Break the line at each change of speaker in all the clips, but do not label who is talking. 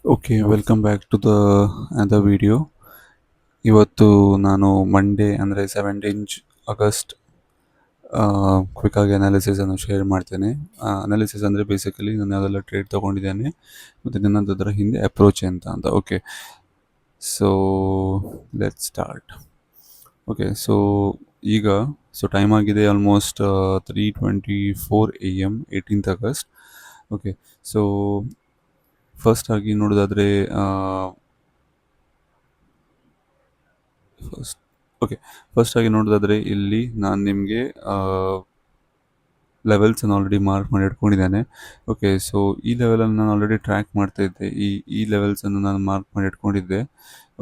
Okay, welcome back to the other video. ಇವತ್ತು ನಾನು Monday ಅಂದರೆ 17 ಆಗಸ್ಟ್ ಕ್ವಿಕ್ಕಾಗಿ ಅನಾಲಿಸಿಸನ್ನು ಶೇರ್ ಮಾಡ್ತೇನೆ. ಅನಾಲಿಸಿಸ್ ಅಂದರೆ ಬೇಸಿಕಲಿ ನಾನು ಯಾವುದೆಲ್ಲ ಟ್ರೇಡ್ ತೊಗೊಂಡಿದ್ದೇನೆ ಮತ್ತು ನನ್ನದು ಅದರ ಹಿಂದೆ ಅಪ್ರೋಚ್ ಅಂತ. Okay, so let's start. Okay, ಈಗ ಟೈಮ್ ಆಗಿದೆ almost 3:24 AM 18th August. Okay, so first ಆಗಿ ನೋಡೋದಾದರೆ ಫಸ್ಟ್ ಆಗಿ ನೋಡೋದಾದರೆ ಇಲ್ಲಿ ನಾನು ನಿಮಗೆ ಲೆವೆಲ್ಸನ್ನು ಆಲ್ರೆಡಿ ಮಾರ್ಕ್ ಮಾಡಿ ಇಟ್ಕೊಂಡಿದ್ದೇನೆ. ಓಕೆ, ಸೊ ಈ ಲೆವೆಲನ್ನು ನಾನು ಆಲ್ರೆಡಿ ಟ್ರ್ಯಾಕ್ ಮಾಡ್ತಾ ಇದ್ದೆ. ಈ ಲೆವೆಲ್ಸನ್ನು ನಾನು ಮಾರ್ಕ್ ಮಾಡಿ ಇಟ್ಕೊಂಡಿದ್ದೆ.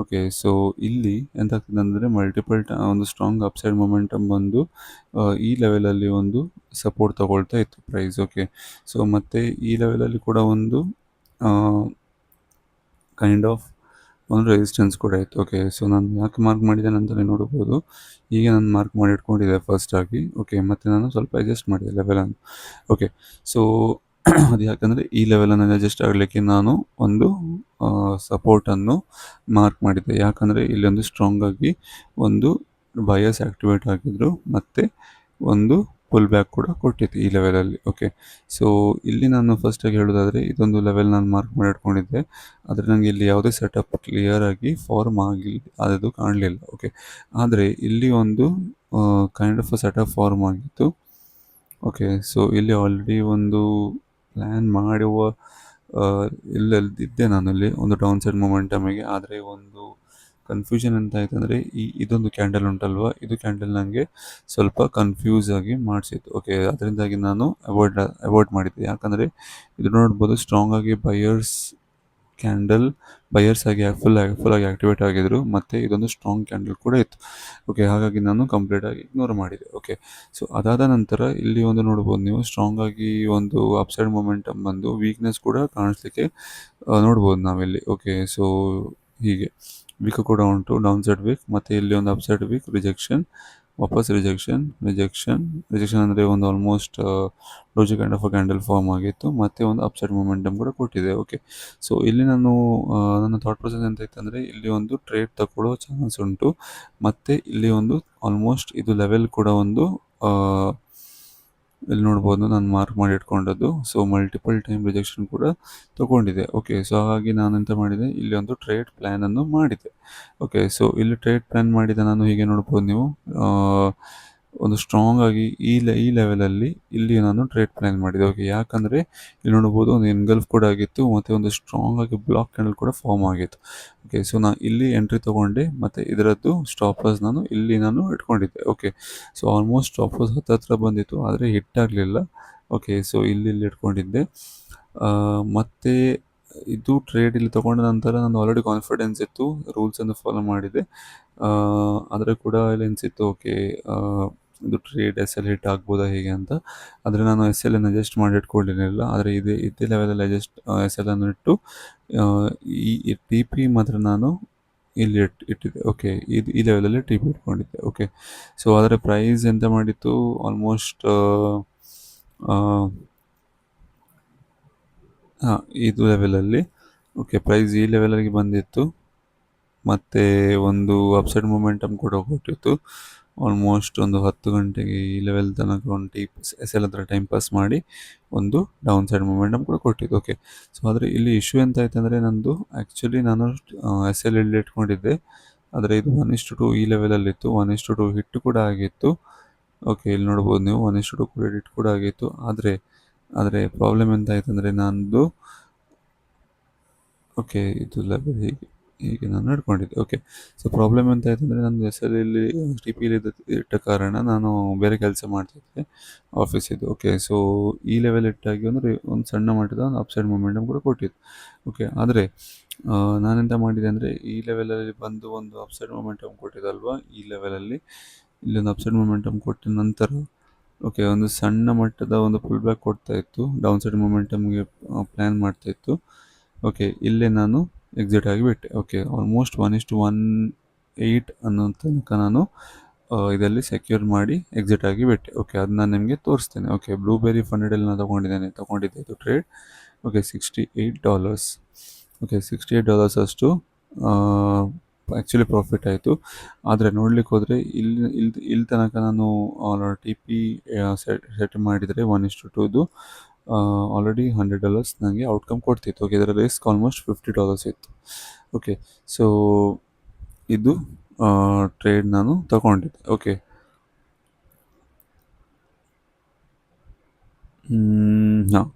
ಓಕೆ, ಸೊ ಇಲ್ಲಿ ಎಂತಾಗ್ತದೆ ಅಂದರೆ ಮಲ್ಟಿಪಲ್ ಒಂದು ಸ್ಟ್ರಾಂಗ್ ಅಪ್ಸೈಡ್ ಮೊಮೆಂಟಮ್ ಬಂದು ಈ ಲೆವೆಲಲ್ಲಿ ಒಂದು ಸಪೋರ್ಟ್ ತಗೊಳ್ತಾ ಇತ್ತು ಪ್ರೈಸ್. ಓಕೆ, ಸೊ ಮತ್ತು ಈ ಲೆವೆಲಲ್ಲಿ ಕೂಡ ಒಂದು ಕೈಂಡ್ ಆಫ್ ಒಂದು ರೆಸಿಸ್ಟೆನ್ಸ್ ಕೂಡ ಇತ್ತು. ಓಕೆ, ಸೊ ನಾನು ಯಾಕೆ ಮಾರ್ಕ್ ಮಾಡಿದ್ದೇನೆ ಅಂತಲೇ ನೋಡ್ಬೋದು. ಈಗ ನಾನು ಮಾರ್ಕ್ ಮಾಡಿ ಇಟ್ಕೊಂಡಿದ್ದೆ ಫಸ್ಟ್ ಆಗಿ. ಓಕೆ, ಮತ್ತು ನಾನು ಸ್ವಲ್ಪ ಅಡ್ಜಸ್ಟ್ ಮಾಡಿದೆ ಲೆವೆಲನ್ನು. ಓಕೆ, ಸೊ ಅದು ಯಾಕಂದರೆ ಈ ಲೆವೆಲನ್ನು ಅಡ್ಜಸ್ಟ್ ಆಗಲಿಕ್ಕೆ ನಾನು ಒಂದು ಸಪೋರ್ಟನ್ನು ಮಾರ್ಕ್ ಮಾಡಿದ್ದೆ. ಯಾಕಂದರೆ ಇಲ್ಲೊಂದು ಸ್ಟ್ರಾಂಗ್ ಆಗಿ ಒಂದು ಬಯಸ್ ಆ್ಯಕ್ಟಿವೇಟ್ ಆಗಿದ್ರು ಮತ್ತು ಒಂದು ಪುಲ್ ಬ್ಯಾಕ್ ಕೂಡ ಕೊಟ್ಟಿತ್ತು ಈ ಲೆವೆಲಲ್ಲಿ. ಓಕೆ, ಸೊ ಇಲ್ಲಿ ನಾನು ಫಸ್ಟಾಗಿ ಹೇಳೋದಾದರೆ ಇದೊಂದು ಲೆವೆಲ್ ನಾನು ಮಾರ್ಕ್ ಮಾಡಿ ಇಟ್ಕೊಂಡಿದ್ದೆ. ಆದರೆ ನನಗೆ ಇಲ್ಲಿ ಯಾವುದೇ ಸೆಟಪ್ ಕ್ಲಿಯರ್ ಆಗಿ ಫಾರ್ಮ್ ಅದು ಕಾಣಲಿಲ್ಲ. ಓಕೆ, ಆದರೆ ಇಲ್ಲಿ ಒಂದು ಕೈಂಡ್ ಆಫ್ ಸೆಟಪ್ ಫಾರ್ಮ್ ಆಗಿತ್ತು. ಓಕೆ, ಸೊ ಇಲ್ಲಿ ಆಲ್ರೆಡಿ ಒಂದು ಪ್ಲ್ಯಾನ್ ಮಾಡುವ ಇದ್ದೆ ನಾನು ಇಲ್ಲಿ ಒಂದು ಡೌನ್ ಸೈಡ್ ಮೊಮೆಂಟಮಿಗೆ. ಆದರೆ ಒಂದು ಕನ್ಫ್ಯೂಷನ್ ಎಂತ ಆಯ್ತು ಅಂದರೆ ಇದೊಂದು ಕ್ಯಾಂಡಲ್ ಉಂಟಲ್ವ, ಇದು ಕ್ಯಾಂಡಲ್ ನನಗೆ ಸ್ವಲ್ಪ ಕನ್ಫ್ಯೂಸ್ ಆಗಿ ಮಾಡಿಸಿತ್ತು. ಓಕೆ, ಅದರಿಂದಾಗಿ ನಾನು ಅವಾಯ್ಡ್ ಮಾಡಿದ್ದೆ. ಯಾಕಂದರೆ ಇದು ನೋಡ್ಬೋದು ಸ್ಟ್ರಾಂಗ್ ಆಗಿ ಬಯರ್ಸ್ ಆಗಿ ಫುಲ್ ಆಗಿ ಆ್ಯಕ್ಟಿವೇಟ್ ಆಗಿದ್ರು ಮತ್ತು ಇದೊಂದು ಸ್ಟ್ರಾಂಗ್ ಕ್ಯಾಂಡಲ್ ಕೂಡ ಇತ್ತು. ಓಕೆ, ಹಾಗಾಗಿ ನಾನು ಕಂಪ್ಲೀಟಾಗಿ ಇಗ್ನೋರ್ ಮಾಡಿದೆ. ಓಕೆ, ಸೊ ಅದಾದ ನಂತರ ಇಲ್ಲಿ ಒಂದು ನೋಡ್ಬೋದು ನೀವು ಸ್ಟ್ರಾಂಗ್ ಆಗಿ ಒಂದು ಅಪ್ಸೈಡ್ ಮೊಮೆಂಟಮ್ ಬಂದು ವೀಕ್ನೆಸ್ ಕೂಡ ಕಾಣಿಸ್ಲಿಕ್ಕೆ ನೋಡ್ಬೋದು ನಾವಿಲ್ಲಿ. ಓಕೆ, ಸೊ ಹೀಗೆ ವೀಕ್ ಕೂಡ ಉಂಟು, ಡೌನ್ ಸೈಡ್ ವೀಕ್, ಮತ್ತು ಇಲ್ಲಿ ಒಂದು ಅಪ್ಸೈಡ್ ವೀಕ್, ರಿಜೆಕ್ಷನ್, ವಾಪಸ್ ರಿಜೆಕ್ಷನ್ ಅಂದರೆ ಒಂದು almost doji kind of candle form ಆಗಿತ್ತು ಮತ್ತು ಒಂದು ಅಪ್ಸೈಡ್ ಮೊಮೆಂಟಮ್ ಕೂಡ ಕೊಟ್ಟಿದೆ. ಓಕೆ, ಸೊ ಇಲ್ಲಿ ನಾನು ನನ್ನ ಥಾಟ್ ಪ್ರೊಸೆಸ್ ಎಂತ ಇತ್ತು ಅಂದರೆ ಇಲ್ಲಿ ಒಂದು ಟ್ರೇಡ್ ತಗೊಳ್ಳೋ ಚಾನ್ಸ್ ಉಂಟು ಮತ್ತು ಇಲ್ಲಿ ಒಂದು ಆಲ್ಮೋಸ್ಟ್ ಇದು ಲೆವೆಲ್ ಕೂಡ ಒಂದು ಇಲ್ಲಿ ನೋಡ್ಬೋದು ನಾನು ಮಾರ್ಕ್ ಮಾಡಿ ಇಟ್ಕೊಂಡದ್ದು. ಸೊ ಮಲ್ಟಿಪಲ್ ಟೈಮ್ ರಿಜೆಕ್ಷನ್ ಕೂಡ ತೊಗೊಂಡಿದೆ. ಓಕೆ, ಸೊ ಹಾಗಾಗಿ ನಾನು ಎಂತ ಮಾಡಿದೆ, ಇಲ್ಲಿ ಒಂದು ಟ್ರೇಡ್ ಪ್ಲ್ಯಾನನ್ನು ಮಾಡಿದೆ. ಓಕೆ, ಸೊ ಇಲ್ಲಿ ಟ್ರೇಡ್ ಪ್ಲ್ಯಾನ್ ಮಾಡಿದ ನಾನು ಹೀಗೆ ನೋಡ್ಬೋದು ನೀವು ಒಂದು ಸ್ಟ್ರಾಂಗ್ ಆಗಿ ಈ ಲೆವೆಲಲ್ಲಿ ಇಲ್ಲಿ ನಾನು ಟ್ರೇಡ್ ಪ್ಲ್ಯಾನ್ ಮಾಡಿದೆ. ಓಕೆ, ಯಾಕಂದರೆ ಇಲ್ಲಿ ನೋಡ್ಬೋದು ಒಂದು ಎನ್ಗಲ್ಫ್ ಕೂಡ ಆಗಿತ್ತು ಮತ್ತು ಒಂದು ಸ್ಟ್ರಾಂಗ್ ಆಗಿ ಬ್ಲಾಕ್ ಕ್ಯಾಂಡಲ್ ಕೂಡ ಫಾರ್ಮ್ ಆಗಿತ್ತು. ಓಕೆ, ಸೊ ನಾನು ಇಲ್ಲಿ ಎಂಟ್ರಿ ತೊಗೊಂಡೆ ಮತ್ತು ಇದರದ್ದು ಸ್ಟಾಪ್ ಲಾಸ್ ನಾನು ಇಲ್ಲಿ ಇಟ್ಕೊಂಡಿದ್ದೆ. Okay, so almost stop loss ಹತ್ತಿರ ಬಂದಿತ್ತು ಆದರೆ ಹಿಟ್ ಆಗಲಿಲ್ಲ. ಓಕೆ, ಸೊ ಇಲ್ಲಿ ಇಟ್ಕೊಂಡಿದ್ದೆ. ಮತ್ತು ಇದು ಟ್ರೇಡ್ ಇಲ್ಲಿ ತೊಗೊಂಡ ನಂತರ ನಾನು ಆಲ್ರೆಡಿ ಕಾನ್ಫಿಡೆನ್ಸ್ ಇತ್ತು, ರೂಲ್ಸನ್ನು ಫಾಲೋ ಮಾಡಿದೆ. ಆದರೆ ಕೂಡ ಇಲ್ಲಿ ಅನಿಸಿತ್ತು ಓಕೆ ಇದು ಟ್ರೇಡ್ ಹಿಟ್ ಆಗ್ಬೋದಾ ಹೇಗೆ ಅಂತ. ಆದರೆ ನಾನು ಅನ್ನು ಅಡ್ಜಸ್ಟ್ ಮಾಡಿ ಇಟ್ಕೊಂಡಿರಲಿಲ್ಲ. ಆದರೆ ಇದೇ ಲೆವೆಲಲ್ಲಿ ಅನ್ನು ಇಟ್ಟು ಈ ಟಿ ಪಿ ಮಾತ್ರ ನಾನು ಇಲ್ಲಿ ಇಟ್ಟಿದ್ದೆ. ಓಕೆ, ಈ ಲೆವೆಲಲ್ಲಿ ಟಿ ಪಿ ಇಟ್ಕೊಂಡಿದ್ದೆ. ಓಕೆ, ಸೊ ಅದರ ಪ್ರೈಸ್ ಎಂತ ಮಾಡಿತ್ತು ಆಲ್ಮೋಸ್ಟ್ ಇದು ಲೆವೆಲಲ್ಲಿ. ಓಕೆ, ಪ್ರೈಸ್ ಈ ಲೆವೆಲಲ್ಲಿ ಬಂದಿತ್ತು ಮತ್ತು ಒಂದು ಅಪ್ಸೈಡ್ ಮೊಮೆಂಟಮ್ ಕೂಡ ಕೊಟ್ಟಿತ್ತು. ಆಲ್ಮೋಸ್ಟ್ ಒಂದು 10 ಗಂಟೆಗೆ ಈ ಲೆವೆಲ್ ತನಕ ಒಂದು ಹತ್ರ ಟೈಮ್ ಪಾಸ್ ಮಾಡಿ ಒಂದು ಡೌನ್ ಸೈಡ್ ಮೊಮೆಂಟಮ್ ಕೂಡ ಕೊಟ್ಟಿದ್ದು. ಓಕೆ, ಸೊ ಆದರೆ ಇಲ್ಲಿ ಇಶ್ಯೂ ಎಂತ ಆಯ್ತು ಅಂದರೆ ನಂದು ಆ್ಯಕ್ಚುಲಿ ನಾನು ಇಲ್ಲಿ ಇಟ್ಕೊಂಡಿದ್ದೆ. ಆದರೆ ಇದು 1:2 ಈ ಲೆವೆಲಲ್ಲಿತ್ತು. 1:2 ಹಿಟ್ ಕೂಡ ಆಗಿತ್ತು. ಓಕೆ, ಇಲ್ಲಿ ನೋಡ್ಬೋದು ನೀವು 1:2 ಕೂಡ ಹಿಟ್ ಕೂಡ ಆಗಿತ್ತು. ಆದರೆ ಪ್ರಾಬ್ಲಮ್ ಎಂತ ಆಯ್ತು ಅಂದರೆ ನಂದು ಓಕೆ ಇದು ಲೆವೆಲ್ ಹೀಗೆ ನಾನು ಇಟ್ಕೊಂಡಿದ್ದೆ. ಓಕೆ, ಸೊ ಪ್ರಾಬ್ಲಮ್ ಎಂತ ಆಯ್ತು ಅಂದರೆ ನಂದು ಇಲ್ಲಿ ಟಿ ಪಿಲಿ ಇಟ್ಟ ಕಾರಣ ನಾನು ಬೇರೆ ಕೆಲಸ ಮಾಡ್ತಿದ್ದೆ ಆಫೀಸಿದ್ದು. ಓಕೆ, ಸೊ ಈ ಲೆವೆಲ್ ಇಟ್ಟಾಗಿ ಅಂದರೆ ಒಂದು ಸಣ್ಣ ಮಟ್ಟದ ಒಂದು ಅಪ್ಸೈಡ್ ಮೊಮೆಂಟಮ್ ಕೂಡ ಕೊಟ್ಟಿದ್ದು. ಓಕೆ, ಆದರೆ ನಾನೆಂತ ಮಾಡಿದೆ ಅಂದರೆ ಈ ಲೆವೆಲಲ್ಲಿ ಬಂದು ಒಂದು ಅಪ್ಸೈಡ್ ಮೊಮೆಂಟಮ್ ಕೊಟ್ಟಿದ್ದಲ್ವ, ಈ ಲೆವೆಲಲ್ಲಿ ಇಲ್ಲೊಂದು ಅಪ್ಸೈಡ್ ಮೊಮೆಂಟಮ್ ಕೊಟ್ಟ ನಂತರ ಓಕೆ ಒಂದು ಸಣ್ಣ ಮಟ್ಟದ ಒಂದು ಫುಲ್ ಬ್ಯಾಕ್ ಕೊಡ್ತಾ ಇತ್ತು, ಡೌನ್ ಸೈಡ್ ಮೊಮೆಂಟಮ್ಗೆ ಪ್ಲ್ಯಾನ್ ಮಾಡ್ತಾ ಇತ್ತು. ಓಕೆ, ಇಲ್ಲೇ ನಾನು ಎಕ್ಸಿಟ್ ಆಗಿಬಿಟ್ಟೆ. ಓಕೆ, ಆಲ್ಮೋಸ್ಟ್ 1:18 ಅನ್ನೋ ತನಕ ನಾನು ಇದರಲ್ಲಿ ಸೆಕ್ಯೂರ್ ಮಾಡಿ ಎಕ್ಸಿಟ್ ಆಗಿಬಿಟ್ಟೆ. ಓಕೆ, ಅದು ನಾನು ನಿಮಗೆ ತೋರಿಸ್ತೇನೆ. ಓಕೆ, ಬ್ಲೂಬೆರಿ ಫಂಡೆಡಲ್ಲಿ ನಾನು ತೊಗೊಂಡಿದ್ದೆ ಇದು ಟ್ರೇಡ್. ಓಕೆ, $68. ಓಕೆ $68 ಅಷ್ಟು ಆ್ಯಕ್ಚುಲಿ ಪ್ರಾಫಿಟ್ ಆಯಿತು. ಆದರೆ ನೋಡ್ಲಿಕ್ಕೆ ಹೋದರೆ ಇಲ್ಲಿ ತನಕ ನಾನು ಟಿ ಪಿ ಸೆಟ್ ಮಾಡಿದರೆ 1:2ದು ಆಲ್ರೆಡಿ $100 ನನಗೆ ಔಟ್ಕಮ್ ಕೊಡ್ತಿತ್ತು. ಓಕೆ, ಇದರ ರಿಸ್ಕ್ ಆಲ್ಮೋಸ್ಟ್ $50 ಇತ್ತು. ಓಕೆ, ಸೊ ಇದು ಟ್ರೇಡ್ ನಾನು ತಗೊಂಡಿದ್ದೆ. ಓಕೆ, ಹಾಂ,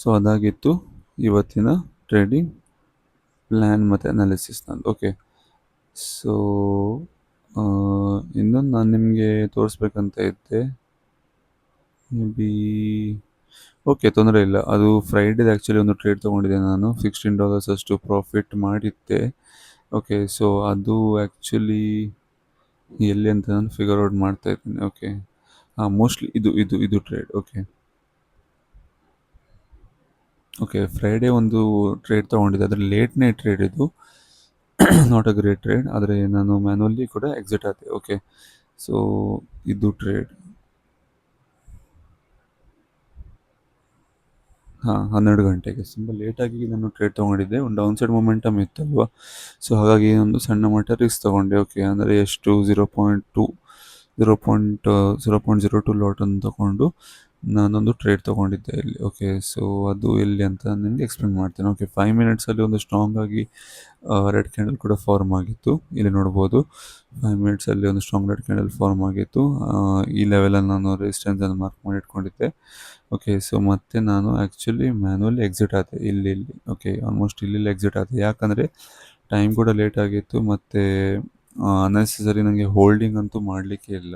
ಸೊ ಅದಾಗಿತ್ತು ಇವತ್ತಿನ ಟ್ರೇಡಿಂಗ್ ಪ್ಲ್ಯಾನ್ ಮತ್ತು ಅನಾಲಿಸಿಸ್ ನಂದು. ಓಕೆ, ಸೊ ಇನ್ನೊಂದು ನಾನು ನಿಮಗೆ ತೋರಿಸ್ಬೇಕಂತ ಇದ್ದೆ, ಮೇ ಬಿ ಓಕೆ, ತೊಂದರೆ ಇಲ್ಲ. ಅದು ಫ್ರೈಡೇದು ಆ್ಯಕ್ಚುಲಿ ಒಂದು ಟ್ರೇಡ್ ತೊಗೊಂಡಿದ್ದೆ ನಾನು, $16 ಅಷ್ಟು ಪ್ರಾಫಿಟ್ ಮಾಡಿದ್ದೆ. ಓಕೆ, ಸೊ ಅದು ಆ್ಯಕ್ಚುಲಿ ಎಲ್ಲಿ ಅಂತ ನಾನು ಫಿಗರ್ ಔಟ್ ಮಾಡ್ತಾ ಇದ್ದೀನಿ. ಓಕೆ, ಹಾಂ, ಮೋಸ್ಟ್ಲಿ ಇದು ಟ್ರೇಡ್. ಓಕೆ, ಫ್ರೈಡೇ ಒಂದು ಟ್ರೇಡ್ ತೊಗೊಂಡಿದ್ದೆ, ಅದರ ಲೇಟ್ ನೈಟ್ ಟ್ರೇಡ್ ಇದು. ನಾಟ್ ಅ ಗ್ರೇಟ್ ಟ್ರೇಡ್, ಆದರೆ ನಾನು ಮ್ಯಾನ್ಯಲಿ ಕೂಡ ಎಕ್ಸಿಟ್ ಆದೆ. ಓಕೆ, ಸೊ ಇದು ಟ್ರೇಡ್. ಹಾಂ, 12 ಗಂಟೆಗೆ ತುಂಬ ಲೇಟಾಗಿ ನಾನು ಟ್ರೇಡ್ ತೊಗೊಂಡಿದ್ದೆ. ಒಂದು ಡೌನ್ ಸೈಡ್ ಮೊಮೆಂಟಮ್ ಇತ್ತಲ್ವ, ಸೊ ಹಾಗಾಗಿ ಒಂದು ಸಣ್ಣ ಮಟ್ಟ ರಿಸ್ಕ್ ತೊಗೊಂಡೆ. ಓಕೆ, ಅಂದರೆ ಎಷ್ಟು 0.02 ಲಾಟನ್ನು ತೊಗೊಂಡು ನಾನೊಂದು ಟ್ರೇಡ್ ತೊಗೊಂಡಿದ್ದೆ ಇಲ್ಲಿ. ಓಕೆ, ಸೊ ಅದು ಎಲ್ಲಿ ಅಂತ ನಿಮಗೆ ಎಕ್ಸ್ಪ್ಲೇನ್ ಮಾಡ್ತೇನೆ. ಓಕೆ, 5 ಮಿನಿಟ್ಸಲ್ಲಿ ಒಂದು ಸ್ಟ್ರಾಂಗ್ ಆಗಿ ರೆಡ್ ಕ್ಯಾಂಡಲ್ ಕೂಡ ಫಾರ್ಮ್ ಆಗಿತ್ತು. ಇಲ್ಲಿ ನೋಡ್ಬೋದು, 5 ಮಿನಿಟ್ಸಲ್ಲಿ ಒಂದು ಸ್ಟ್ರಾಂಗ್ ರೆಡ್ ಕ್ಯಾಂಡಲ್ ಫಾರ್ಮ್ ಆಗಿತ್ತು. ಈ ಲೆವೆಲಲ್ಲಿ ನಾನು ರೆಸಿಸ್ಟೆನ್ಸನ್ನು ಮಾರ್ಕ್ ಮಾಡಿ ಇಟ್ಕೊಂಡಿದ್ದೆ. ಓಕೆ, ಸೊ ಮತ್ತೆ ನಾನು ಆ್ಯಕ್ಚುಲಿ ಮ್ಯಾನ್ಯಲಿ ಎಕ್ಸಿಟ್ ಆದೆ ಇಲ್ಲಿ. ಓಕೆ, ಆಲ್ಮೋಸ್ಟ್ ಇಲ್ಲಿ ಎಕ್ಸಿಟ್ ಆದೆ, ಯಾಕಂದರೆ ಟೈಮ್ ಕೂಡ ಲೇಟ್ ಆಗಿತ್ತು ಮತ್ತು ಅನ್ನೆಸೆಸರಿ ನನಗೆ ಹೋಲ್ಡಿಂಗ್ ಅಂತೂ ಮಾಡಲಿಕ್ಕೆ ಇಲ್ಲ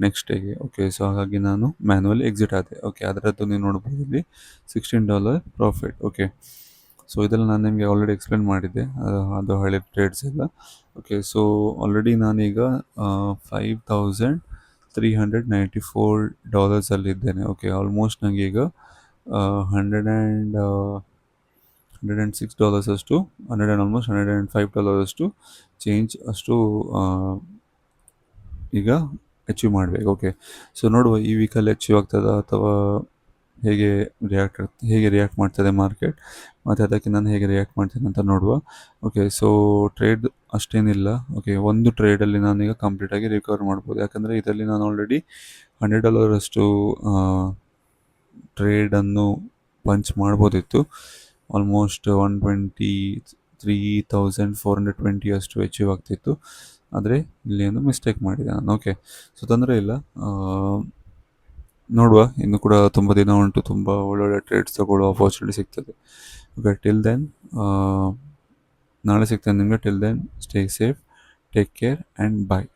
ನೆಕ್ಸ್ಟ್ ಡೇಗೆ. ಓಕೆ, ಸೊ ಹಾಗಾಗಿ ನಾನು ಮ್ಯಾನ್ಯಲಿ ಎಕ್ಸಿಟ್ ಆದೆ. ಓಕೆ, ಅದರದ್ದು ನೀವು ನೋಡ್ಬೋದು ಇಲ್ಲಿ $16 ಪ್ರಾಫಿಟ್. ಓಕೆ, ಸೊ ಇದೆಲ್ಲ ನಾನು ನಿಮಗೆ ಆಲ್ರೆಡಿ ಎಕ್ಸ್ಪ್ಲೇನ್ ಮಾಡಿದ್ದೆ, ಅದು ಹಳೆ ಟ್ರೇಡ್ಸ್ ಎಲ್ಲ. ಓಕೆ, ಸೊ ಆಲ್ರೆಡಿ ನಾನೀಗ $5,394 ಓಕೆ, ಆಲ್ಮೋಸ್ಟ್ ನನಗೆ ಈಗ $106 ಅಷ್ಟು, ಆಲ್ಮೋಸ್ಟ್ $105 ಅಷ್ಟು ಚೇಂಜ್ ಅಷ್ಟು ಈಗ ಅಚೀವ್ ಮಾಡಬೇಕು. ಓಕೆ, ಸೊ ನೋಡುವ ಈ ವೀಕಲ್ಲಿ ಅಚೀವ್ ಆಗ್ತದಾ ಅಥವಾ ಹೇಗೆ ರಿಯಾಕ್ಟ್ ಮಾಡ್ತದೆ ಮಾರ್ಕೆಟ್, ಮತ್ತು ಅದಕ್ಕೆ ನಾನು ಹೇಗೆ ರಿಯಾಕ್ಟ್ ಮಾಡ್ತೇನೆ ಅಂತ ನೋಡುವ. ಓಕೆ, ಸೊ ಟ್ರೇಡ್ ಅಷ್ಟೇನಿಲ್ಲ. ಓಕೆ, ಒಂದು ಟ್ರೇಡಲ್ಲಿ ನಾನೀಗ ಕಂಪ್ಲೀಟಾಗಿ ರಿಕವರ್ ಮಾಡ್ಬೋದು, ಯಾಕಂದರೆ ಇದರಲ್ಲಿ ನಾನು ಆಲ್ರೆಡಿ $100 ಅಷ್ಟು ಟ್ರೇಡನ್ನು ಪಂಚ್ ಮಾಡ್ಬೋದಿತ್ತು. ಆಲ್ಮೋಸ್ಟ್ 123,420 ಅಷ್ಟು ಅಚೀವ್ ಆಗ್ತಿತ್ತು, ಆದರೆ ಇಲ್ಲಿ ಒಂದು ಮಿಸ್ಟೇಕ್ ಮಾಡಿದೆ ನಾನು. ಓಕೆ, ಸೊ ತೊಂದರೆ ಇಲ್ಲ, ನೋಡುವ. ಇನ್ನು ಕೂಡ ತುಂಬ ದಿನ ಉಂಟು, ತುಂಬ ಒಳ್ಳೊಳ್ಳೆ ಟ್ರೇಡ್ಸ್ ತಗೊಳ್ಳೋ ಅಪರ್ಚುನಿಟಿ ಸಿಗ್ತದೆ. ಓಕೆ, ಟಿಲ್ ದೆನ್ ನಾಳೆ ಸಿಗ್ತೇನೆ ನಿಮಗೆ. Till then stay safe, take care and bye.